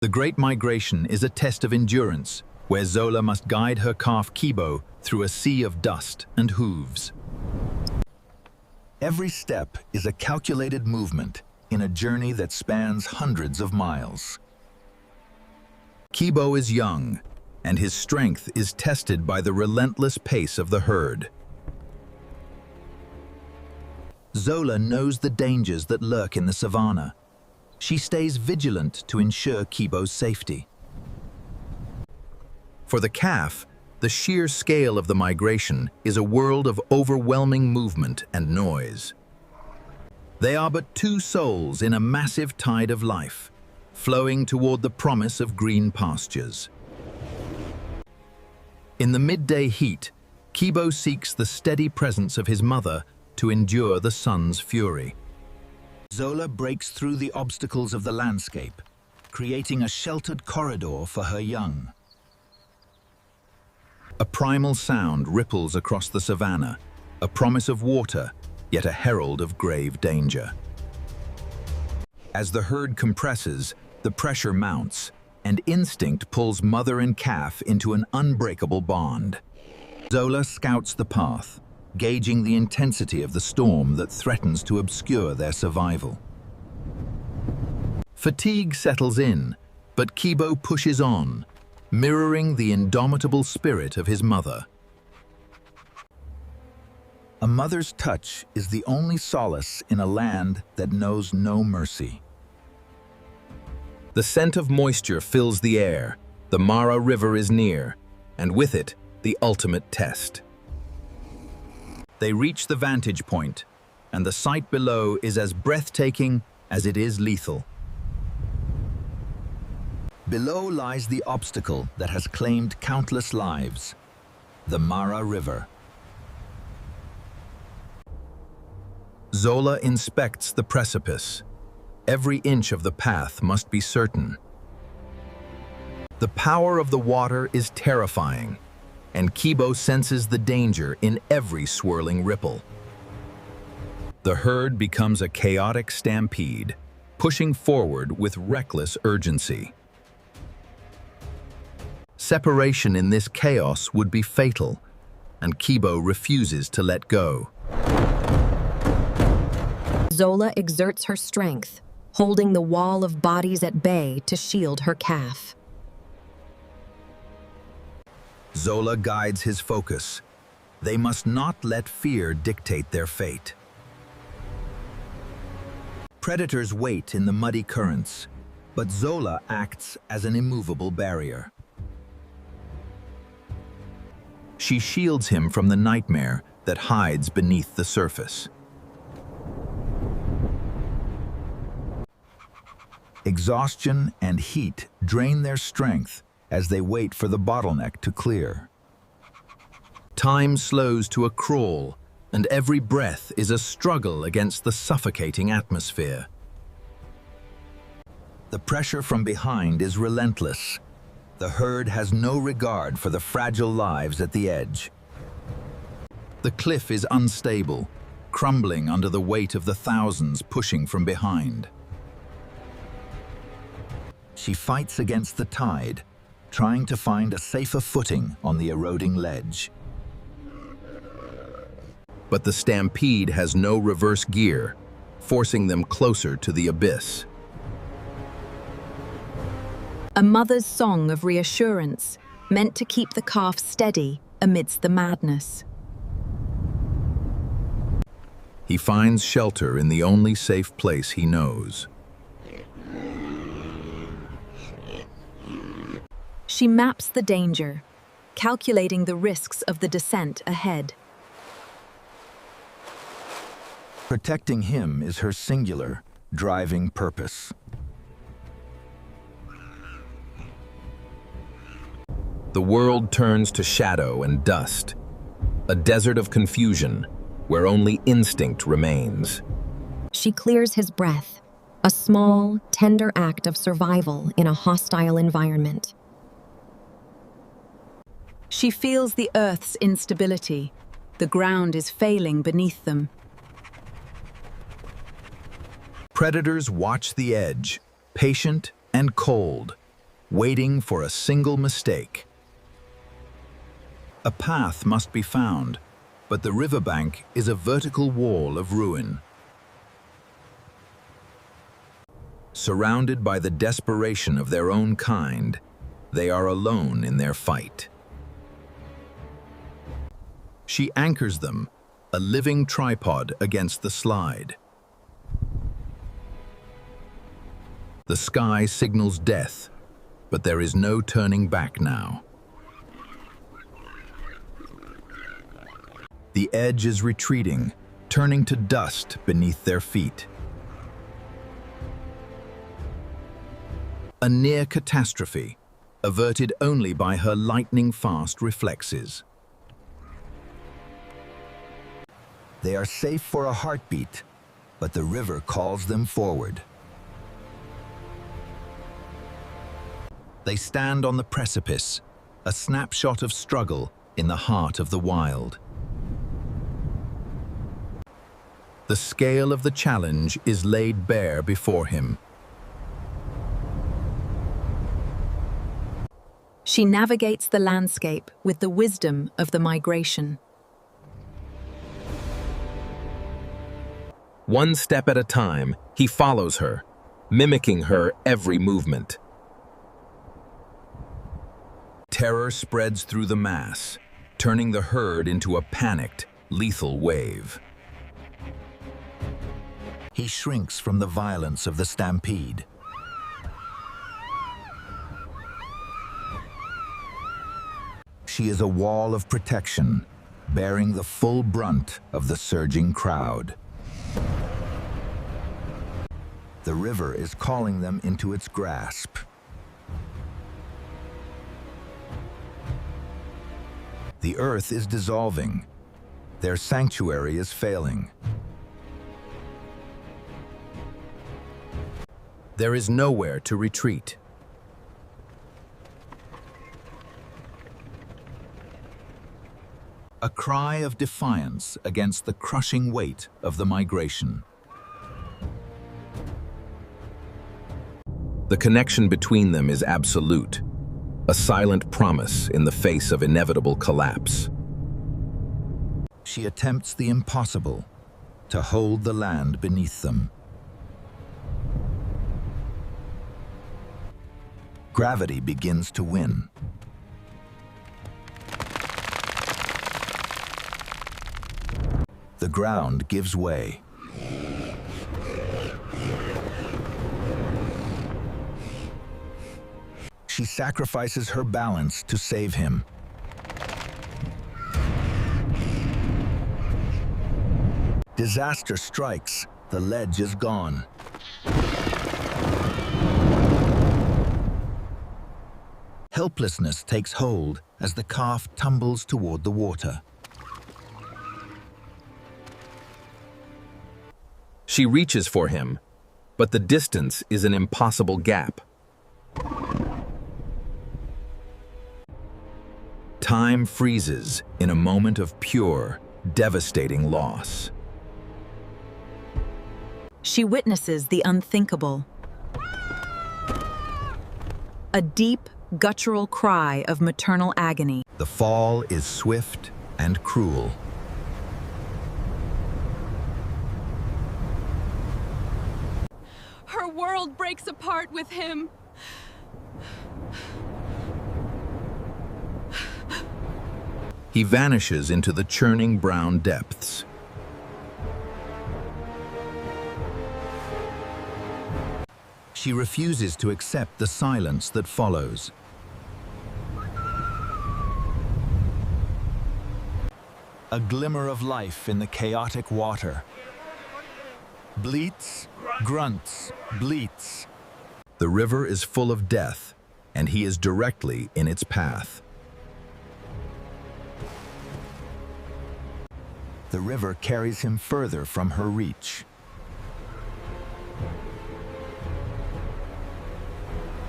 The Great Migration is a test of endurance, where Zola must guide her calf Kibo through a sea of dust and hooves. Every step is a calculated movement in a journey that spans hundreds of miles. Kibo is young, and his strength is tested by the relentless pace of the herd. Zola knows the dangers that lurk in the savannah. She stays vigilant to ensure Kibo's safety. For the calf, the sheer scale of the migration is a world of overwhelming movement and noise. They are but two souls in a massive tide of life, flowing toward the promise of green pastures. In the midday heat, Kibo seeks the steady presence of his mother to endure the sun's fury. Zola breaks through the obstacles of the landscape, creating a sheltered corridor for her young. A primal sound ripples across the savannah, a promise of water, yet a herald of grave danger. As the herd compresses, the pressure mounts, and instinct pulls mother and calf into an unbreakable bond. Zola scouts the path, gauging the intensity of the storm that threatens to obscure their survival. Fatigue settles in, but Kibo pushes on, mirroring the indomitable spirit of his mother. A mother's touch is the only solace in a land that knows no mercy. The scent of moisture fills the air, the Mara River is near, and with it, the ultimate test. They reach the vantage point, and the sight below is as breathtaking as it is lethal. Below lies the obstacle that has claimed countless lives, the Mara River. Zola inspects the precipice. Every inch of the path must be certain. The power of the water is terrifying, and Kibo senses the danger in every swirling ripple. The herd becomes a chaotic stampede, pushing forward with reckless urgency. Separation in this chaos would be fatal, and Kibo refuses to let go. Zola exerts her strength, holding the wall of bodies at bay to shield her calf. Zola guides his focus. They must not let fear dictate their fate. Predators wait in the muddy currents, but Zola acts as an immovable barrier. She shields him from the nightmare that hides beneath the surface. Exhaustion and heat drain their strength as they wait for the bottleneck to clear. Time slows to a crawl, and every breath is a struggle against the suffocating atmosphere. The pressure from behind is relentless. The herd has no regard for the fragile lives at the edge. The cliff is unstable, crumbling under the weight of the thousands pushing from behind. She fights against the tide, trying to find a safer footing on the eroding ledge. But the stampede has no reverse gear, forcing them closer to the abyss. A mother's song of reassurance, meant to keep the calf steady amidst the madness. He finds shelter in the only safe place he knows. She maps the danger, calculating the risks of the descent ahead. Protecting him is her singular, driving purpose. The world turns to shadow and dust, a desert of confusion where only instinct remains. She clears his breath, a small, tender act of survival in a hostile environment. She feels the earth's instability. The ground is failing beneath them. Predators watch the edge, patient and cold, waiting for a single mistake. A path must be found, but the riverbank is a vertical wall of ruin. Surrounded by the desperation of their own kind, they are alone in their fight. She anchors them, a living tripod against the slide. The sky signals death, but there is no turning back now. The edge is retreating, turning to dust beneath their feet. A near catastrophe, averted only by her lightning-fast reflexes. They are safe for a heartbeat, but the river calls them forward. They stand on the precipice, a snapshot of struggle in the heart of the wild. The scale of the challenge is laid bare before him. She navigates the landscape with the wisdom of the migration. One step at a time, he follows her, mimicking her every movement. Terror spreads through the mass, turning the herd into a panicked, lethal wave. He shrinks from the violence of the stampede. She is a wall of protection, bearing the full brunt of the surging crowd. The river is calling them into its grasp. The earth is dissolving. Their sanctuary is failing. There is nowhere to retreat. A cry of defiance against the crushing weight of the migration. The connection between them is absolute, a silent promise in the face of inevitable collapse. She attempts the impossible, to hold the land beneath them. Gravity begins to win. The ground gives way. She sacrifices her balance to save him. Disaster strikes. The ledge is gone. Helplessness takes hold as the calf tumbles toward the water. She reaches for him, but the distance is an impossible gap. Time freezes in a moment of pure, devastating loss. She witnesses the unthinkable. A deep, guttural cry of maternal agony. The fall is swift and cruel. Her world breaks apart with him. He vanishes into the churning brown depths. She refuses to accept the silence that follows. A glimmer of life in the chaotic water. Bleats, grunts, bleats. The river is full of death, and he is directly in its path. The river carries him further from her reach.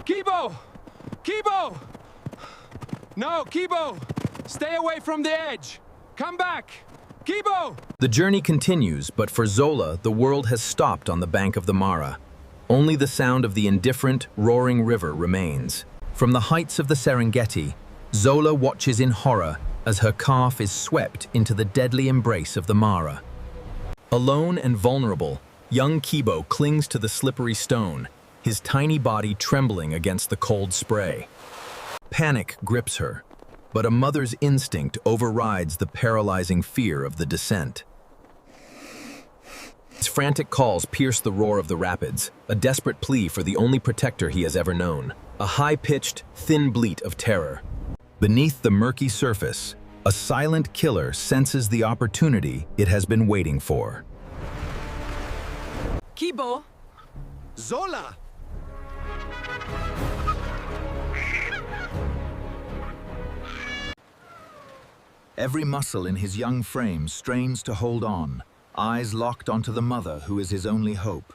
Kibo! Kibo! No, Kibo! Stay away from the edge! Come back! Kibo! The journey continues, but for Zola, the world has stopped on the bank of the Mara. Only the sound of the indifferent, roaring river remains. From the heights of the Serengeti, Zola watches in horror as her calf is swept into the deadly embrace of the Mara. Alone and vulnerable, young Kibo clings to the slippery stone, his tiny body trembling against the cold spray. Panic grips her, but a mother's instinct overrides the paralyzing fear of the descent. His frantic calls pierce the roar of the rapids, a desperate plea for the only protector he has ever known, a high-pitched, thin bleat of terror. Beneath the murky surface, a silent killer senses the opportunity it has been waiting for. Kibo, Zola! Every muscle in his young frame strains to hold on, eyes locked onto the mother who is his only hope.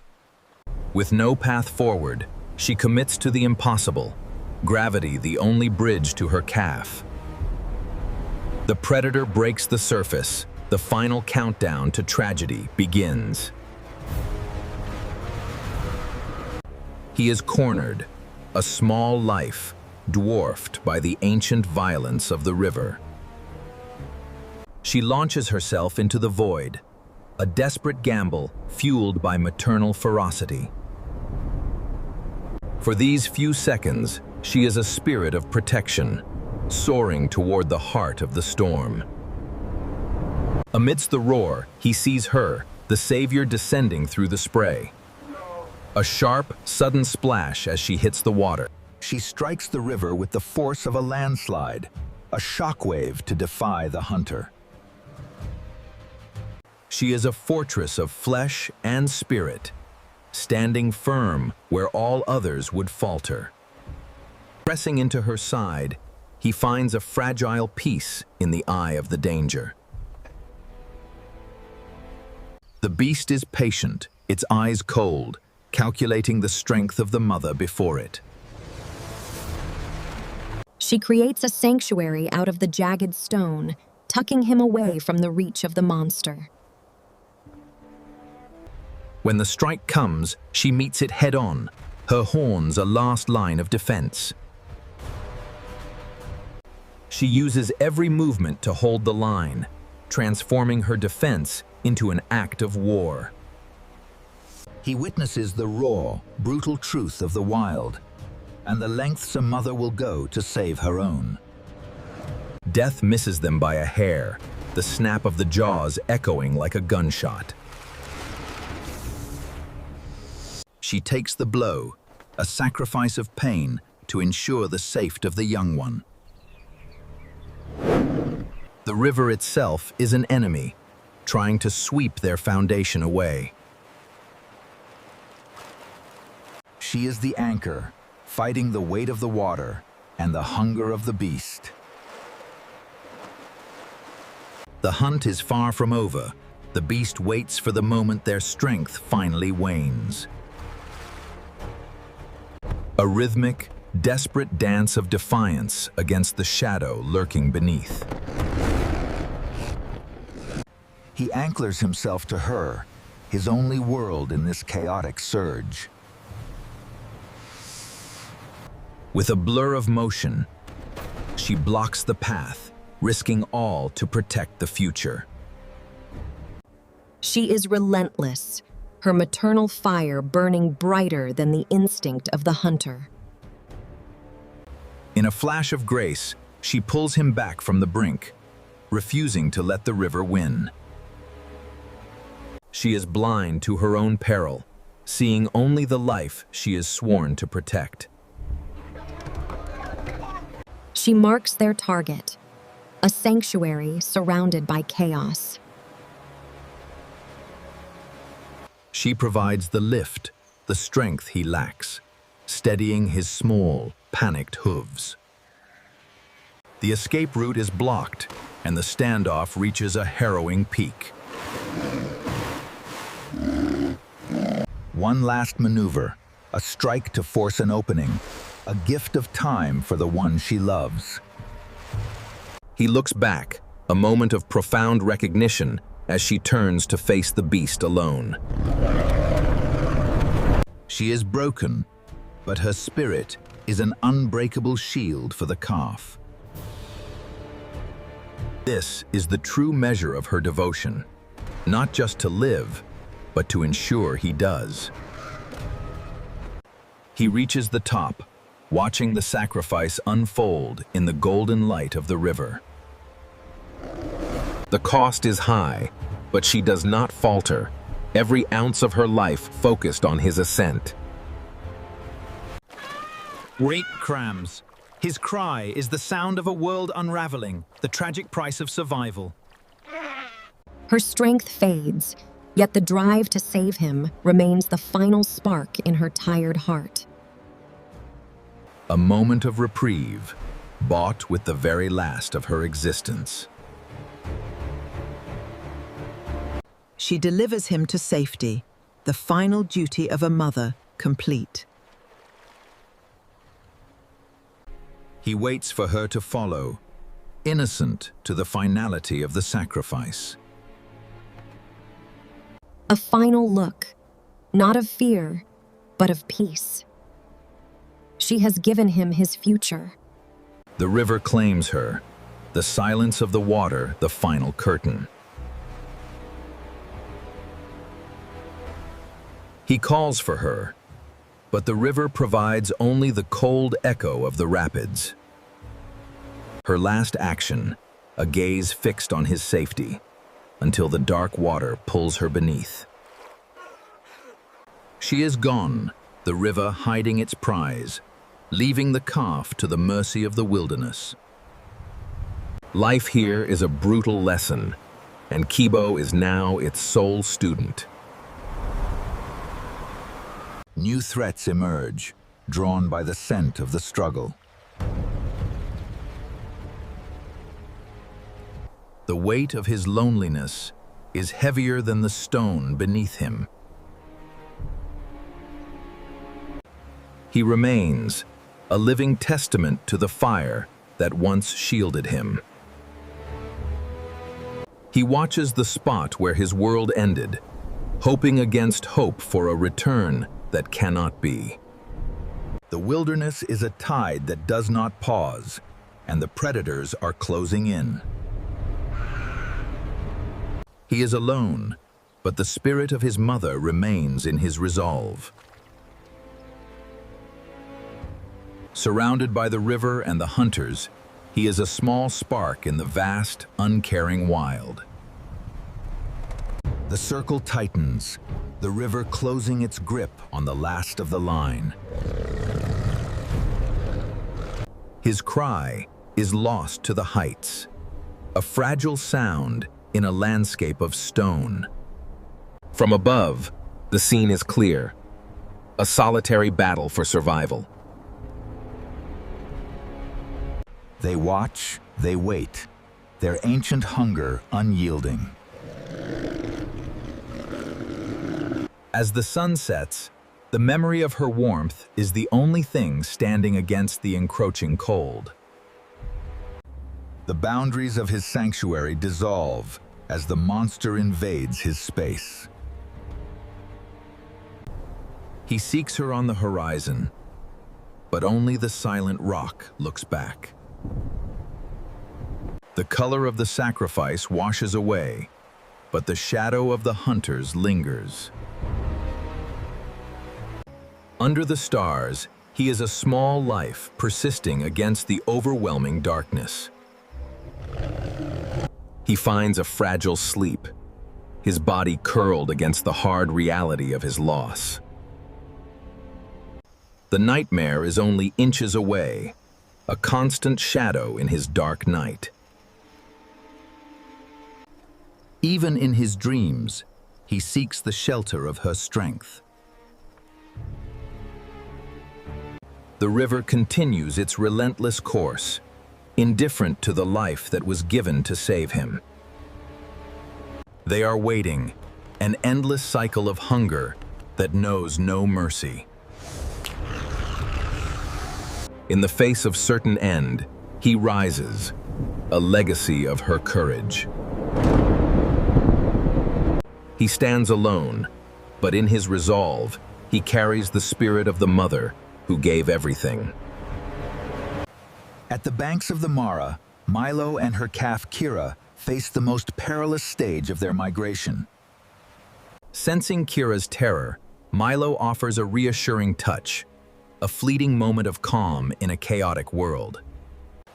With no path forward, she commits to the impossible, gravity the only bridge to her calf. The predator breaks the surface, the final countdown to tragedy begins. He is cornered, a small life, dwarfed by the ancient violence of the river. She launches herself into the void, a desperate gamble fueled by maternal ferocity. For these few seconds, she is a spirit of protection, soaring toward the heart of the storm. Amidst the roar, he sees her, the savior, descending through the spray. A sharp, sudden splash as she hits the water. She strikes the river with the force of a landslide, a shockwave to defy the hunter. She is a fortress of flesh and spirit, standing firm where all others would falter. Pressing into her side, he finds a fragile peace in the eye of the danger. The beast is patient, its eyes cold, calculating the strength of the mother before it. She creates a sanctuary out of the jagged stone, tucking him away from the reach of the monster. When the strike comes, she meets it head-on, her horns a last line of defense. She uses every movement to hold the line, transforming her defense into an act of war. He witnesses the raw, brutal truth of the wild, and the lengths a mother will go to save her own. Death misses them by a hair, the snap of the jaws echoing like a gunshot. She takes the blow, a sacrifice of pain to ensure the safety of the young one. The river itself is an enemy, trying to sweep their foundation away. She is the anchor, fighting the weight of the water and the hunger of the beast. The hunt is far from over. The beast waits for the moment their strength finally wanes. A rhythmic, desperate dance of defiance against the shadow lurking beneath. He anchors himself to her, his only world in this chaotic surge. With a blur of motion, she blocks the path, risking all to protect the future. She is relentless, her maternal fire burning brighter than the instinct of the hunter. In a flash of grace, she pulls him back from the brink, refusing to let the river win. She is blind to her own peril, seeing only the life she is sworn to protect. She marks their target, a sanctuary surrounded by chaos. She provides the lift, the strength he lacks, steadying his small, panicked hooves. The escape route is blocked, and the standoff reaches a harrowing peak. One last maneuver, a strike to force an opening, a gift of time for the one she loves. He looks back, a moment of profound recognition as she turns to face the beast alone. She is broken, but her spirit, is an unbreakable shield for the calf. This is the true measure of her devotion, not just to live, but to ensure he does. He reaches the top, watching the sacrifice unfold in the golden light of the river. The cost is high, but she does not falter, every ounce of her life focused on his ascent. Rape crams. His cry is the sound of a world unraveling, the tragic price of survival. Her strength fades, yet the drive to save him remains the final spark in her tired heart. A moment of reprieve, bought with the very last of her existence. She delivers him to safety, the final duty of a mother complete. He waits for her to follow, innocent to the finality of the sacrifice. A final look, not of fear, but of peace. She has given him his future. The river claims her, the silence of the water the final curtain. He calls for her, but the river provides only the cold echo of the rapids. Her last action, a gaze fixed on his safety, until the dark water pulls her beneath. She is gone, the river hiding its prize, leaving the calf to the mercy of the wilderness. Life here is a brutal lesson, and Kibo is now its sole student. New threats emerge, drawn by the scent of the struggle. The weight of his loneliness is heavier than the stone beneath him. He remains, a living testament to the fire that once shielded him. He watches the spot where his world ended, hoping against hope for a return that cannot be. The wilderness is a tide that does not pause, and the predators are closing in. He is alone, but the spirit of his mother remains in his resolve. Surrounded by the river and the hunters, he is a small spark in the vast, uncaring wild. The circle tightens, the river closing its grip on the last of the line. His cry is lost to the heights, a fragile sound in a landscape of stone. From above, the scene is clear, a solitary battle for survival. They watch, they wait, their ancient hunger unyielding. As the sun sets, the memory of her warmth is the only thing standing against the encroaching cold. The boundaries of his sanctuary dissolve as the monster invades his space. He seeks her on the horizon, but only the silent rock looks back. The color of the sacrifice washes away, but the shadow of the hunters lingers. Under the stars, he is a small life persisting against the overwhelming darkness. He finds a fragile sleep, his body curled against the hard reality of his loss. The nightmare is only inches away, a constant shadow in his dark night. Even in his dreams, he seeks the shelter of her strength. The river continues its relentless course, indifferent to the life that was given to save him. They are waiting, an endless cycle of hunger that knows no mercy. In the face of certain end, he rises, a legacy of her courage. He stands alone, but in his resolve, he carries the spirit of the mother who gave everything. At the banks of the Mara, Milo and her calf Kira face the most perilous stage of their migration. Sensing Kira's terror, Milo offers a reassuring touch, a fleeting moment of calm in a chaotic world.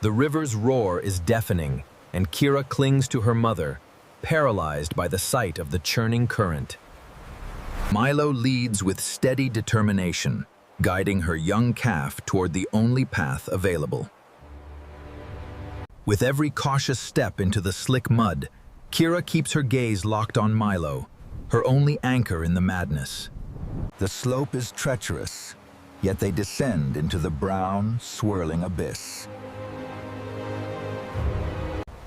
The river's roar is deafening, and Kira clings to her mother, paralyzed by the sight of the churning current. Milo leads with steady determination, guiding her young calf toward the only path available. With every cautious step into the slick mud, Kira keeps her gaze locked on Milo, her only anchor in the madness. The slope is treacherous, yet they descend into the brown, swirling abyss.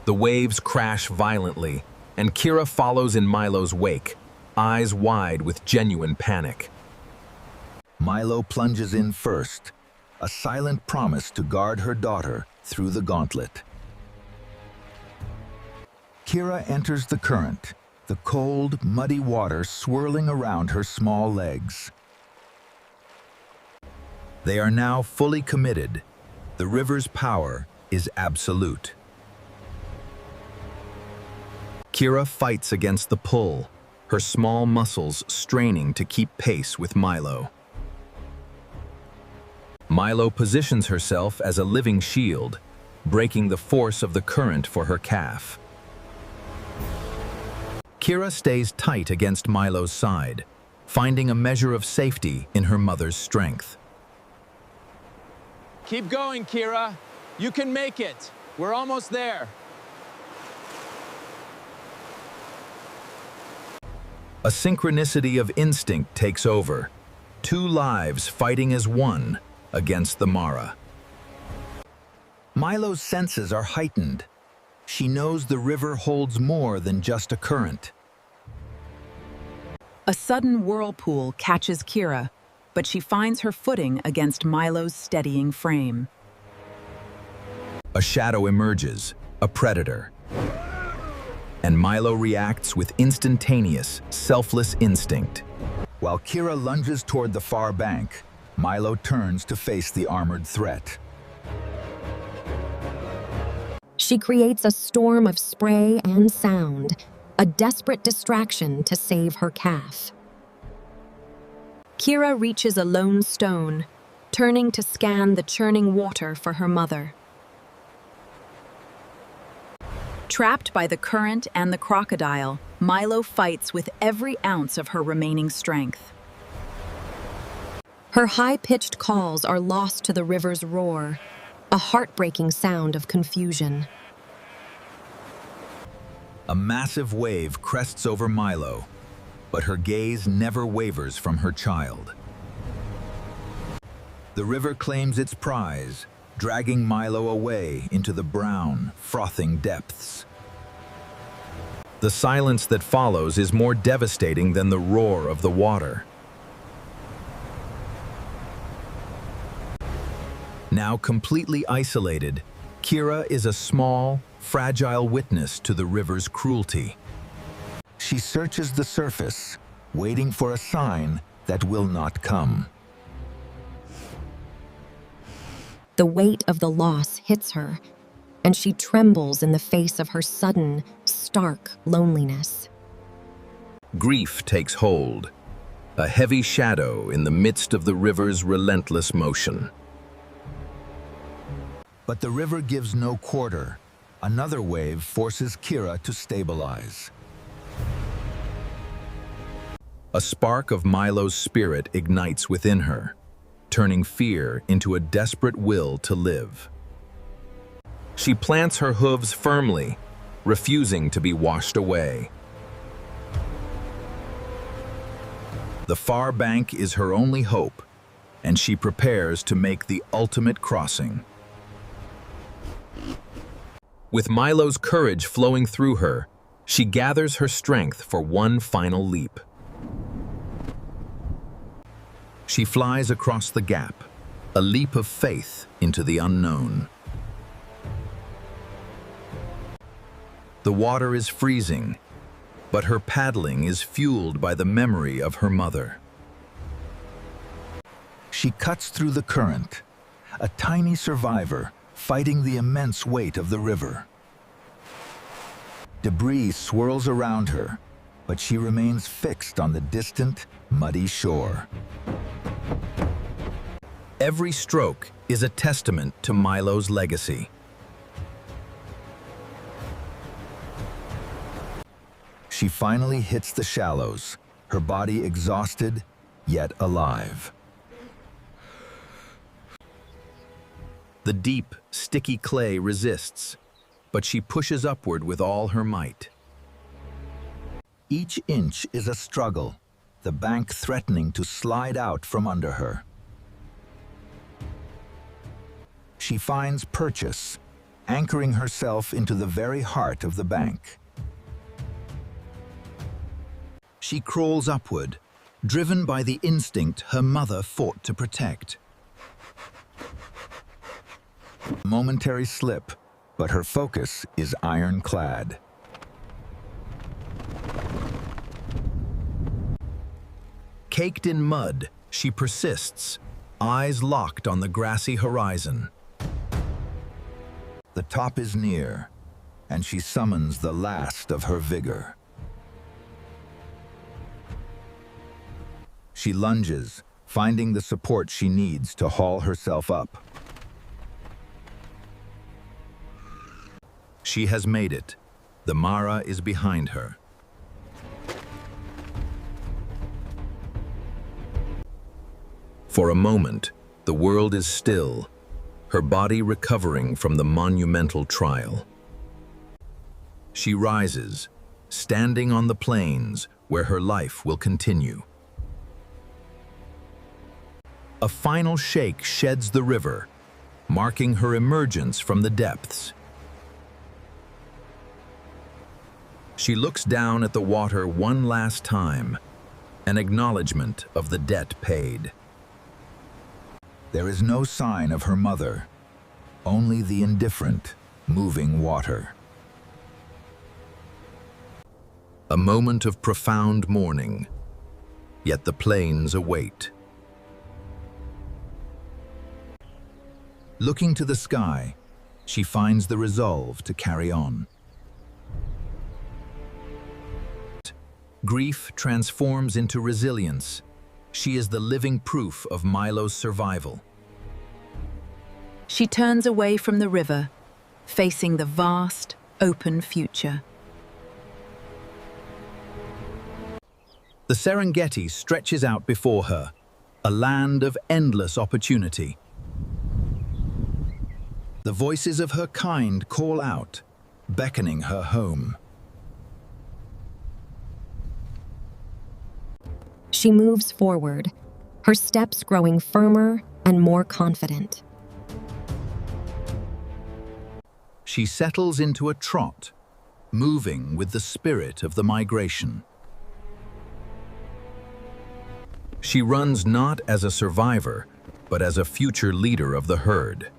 The waves crash violently, and Kira follows in Milo's wake, eyes wide with genuine panic. Milo plunges in first, a silent promise to guard her daughter through the gauntlet. Kira enters the current, the cold, muddy water swirling around her small legs. They are now fully committed. The river's power is absolute. Kira fights against the pull, her small muscles straining to keep pace with Milo. Milo positions herself as a living shield, breaking the force of the current for her calf. Kira stays tight against Milo's side, finding a measure of safety in her mother's strength. Keep going, Kira. You can make it. We're almost there. A synchronicity of instinct takes over, two lives fighting as one against the Mara. Milo's senses are heightened. She knows the river holds more than just a current. A sudden whirlpool catches Kira, but she finds her footing against Milo's steadying frame. A shadow emerges, a predator. And Milo reacts with instantaneous, selfless instinct. While Kira lunges toward the far bank, Milo turns to face the armored threat. She creates a storm of spray and sound, a desperate distraction to save her calf. Kira reaches a lone stone, turning to scan the churning water for her mother. Trapped by the current and the crocodile, Milo fights with every ounce of her remaining strength. Her high-pitched calls are lost to the river's roar, a heartbreaking sound of confusion. A massive wave crests over Milo, but her gaze never wavers from her child. The river claims its prize, dragging Milo away into the brown, frothing depths. The silence that follows is more devastating than the roar of the water. Now completely isolated, Kira is a small, fragile witness to the river's cruelty. She searches the surface, waiting for a sign that will not come. The weight of the loss hits her, and she trembles in the face of her sudden, stark loneliness. Grief takes hold, a heavy shadow in the midst of the river's relentless motion. But the river gives no quarter. Another wave forces Kira to stabilize. A spark of Milo's spirit ignites within her, turning fear into a desperate will to live. She plants her hooves firmly, refusing to be washed away. The far bank is her only hope, and she prepares to make the ultimate crossing. With Milo's courage flowing through her, she gathers her strength for one final leap. She flies across the gap, a leap of faith into the unknown. The water is freezing, but her paddling is fueled by the memory of her mother. She cuts through the current, a tiny survivor, fighting the immense weight of the river. Debris swirls around her, but she remains fixed on the distant, muddy shore. Every stroke is a testament to Milo's legacy. She finally hits the shallows, her body exhausted, yet alive. The deep, sticky clay resists, but she pushes upward with all her might. Each inch is a struggle, the bank threatening to slide out from under her. She finds purchase, anchoring herself into the very heart of the bank. She crawls upward, driven by the instinct her mother fought to protect. Momentary slip, but her focus is ironclad. Caked in mud, she persists, eyes locked on the grassy horizon. The top is near, and she summons the last of her vigor. She lunges, finding the support she needs to haul herself up. She has made it. The Mara is behind her. For a moment, the world is still, her body recovering from the monumental trial. She rises, standing on the plains where her life will continue. A final shake sheds the river, marking her emergence from the depths. She looks down at the water one last time, an acknowledgement of the debt paid. There is no sign of her mother, only the indifferent, moving water. A moment of profound mourning, yet the plains await. Looking to the sky, she finds the resolve to carry on. Grief transforms into resilience. She is the living proof of Milo's survival. She turns away from the river, facing the vast, open future. The Serengeti stretches out before her, a land of endless opportunity. The voices of her kind call out, beckoning her home. She moves forward, her steps growing firmer and more confident. She settles into a trot, moving with the spirit of the migration. She runs not as a survivor, but as a future leader of the herd.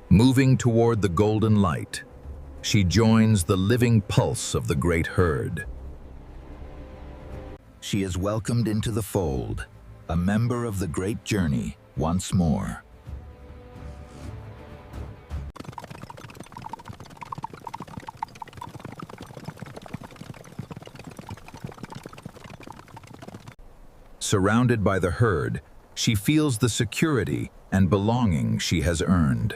Moving toward the golden light, she joins the living pulse of the great herd. She is welcomed into the fold, a member of the great journey once more. Surrounded by the herd, she feels the security and belonging she has earned.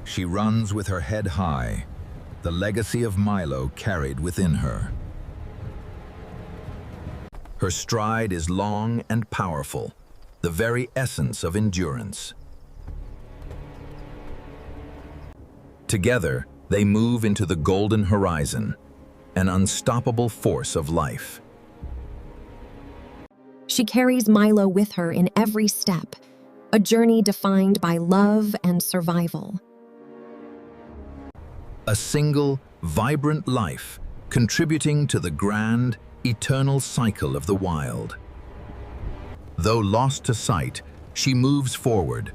She runs with her head high, the legacy of Milo carried within her. Her stride is long and powerful, the very essence of endurance. Together, they move into the golden horizon, an unstoppable force of life. She carries Milo with her in every step, a journey defined by love and survival. A single, vibrant life, contributing to the grand, eternal cycle of the wild. Though lost to sight, she moves forward,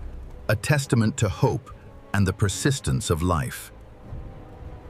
a testament to hope and the persistence of life.